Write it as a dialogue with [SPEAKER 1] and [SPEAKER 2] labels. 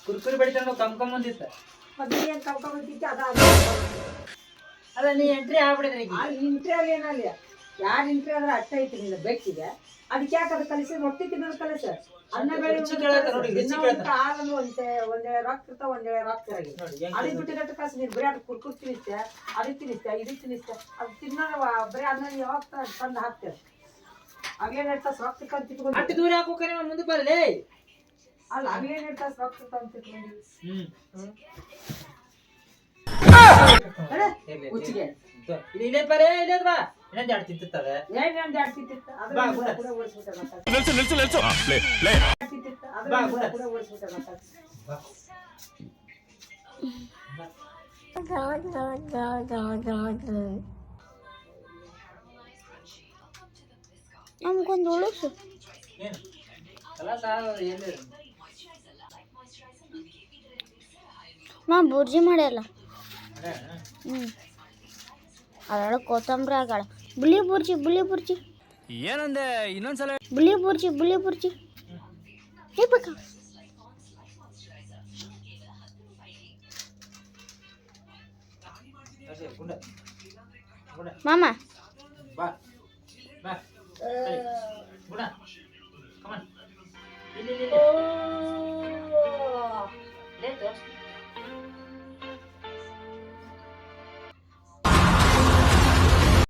[SPEAKER 1] Kurkure ಬಡಿತಾನ come ಬಂದಿತ್ತ
[SPEAKER 2] ಅದೇನ್ ಕಲ್ಕೊಂಡ್ಬಿಟ್ಟಿತ್ತು
[SPEAKER 1] ಅದ ನೀ ಎಂಟ್ರಿ ಆಗ್ಬಿಡಿದ್ರಿ
[SPEAKER 2] ಇಂಟ್ರಿ ಅಲ್ಲಿ ಏನಲ್ಲಿ ಯಾರು ಇಂಟ್ರಿ ಆದ್ರೆ ಅಟ್ಟ ಐತಿ ನಿಂದ ಬೇಕಿದೆ ಅದಕ್ಕೆ ಯಾಕೆ ಅದು ಕಲಿಸಿ ರೊಟ್ಟಿ ತಿನ್ನೋದು ಕಲಿಸ ಅನ್ನ ಬೇಳೆ ಆಗಲು ಒಂದೇ ರೊಕ್ಕ ಇರ್ತಾವ ಒಂದೇ ರೊಕ್ಕ ಅದಕ್ಕೆ ಬಿಟ್ಟಿರಟ್ಟು ಕಸ ನೀನು ಬರೀ ಅದು ಕುರ್ಕುರ್ ತಿನ್ನಿಸ್ತೆ ಅದಕ್ಕೆ ತಿನ್ನಿಸ್ತೆ ಇದಕ್ಕೆ ತಿನ್ನಿಸ್ತೆ ಅದು ತಿನ್ನೋದು ಬರೀ ಅನ್ನ ಯಾವಾಗ ತಂದು ಹಾಕ್ತೇವೆ ಅವೇನು ಇರ್ತಾವ ರೊಕ್ಕ ಕಂತಿಟ್ಕೊಂಡು
[SPEAKER 1] ಅಷ್ಟು ದೂರ ಹಾಕೋಕೆ ಮುಂದೆ ಬರಲೇ
[SPEAKER 2] ಅಲ್ಲ ಅವೇನು ಇರ್ತಾವ ರೊಕ್ಕ ತಂತಿಟ್ಕೊಂಡು ಹುಚ್ಚಿಗೆ
[SPEAKER 1] ಇಲ್ಲೇ ಬರೇ ಇಲ್ಲೇ ಬಾ ಇನ್ನೊಂದು ಎರಡು ತಿಂತಿರ್ತದೆ
[SPEAKER 2] ಏನೊಂದು ಎರಡು ತಿಂತಿತ್ತು ಅದ್ರ ಕೂಡ ಓಡಿಸ್ಬಿಟ್ಟೆ ಕೂಡ ಓಡಿಸ್ಬಿಟ್ಟೆ
[SPEAKER 3] ನಮ್ಗೊಂದು ಉಳಿಸು ಮಾ ಬುರ್ಜಿ ಮಾಡ್ಯಲ್ಲ ಅದರೊಳಗೆ ಕೊತ್ತಂಬರಿ ಆಗಾಳ ಬುಲಿ ಬುರ್ಜಿ
[SPEAKER 1] ಏನಂದೆ ಇನ್ನೊಂದ್ಸಲ
[SPEAKER 3] ಬುಲಿ ಬುರ್ಜಿ ಹೇಳ್ಬೇಕ ಮಾಮ
[SPEAKER 1] ಬಾ ಬಾ ಗುಣ ಕಮಾನ್ ಇಲ್ಲಿ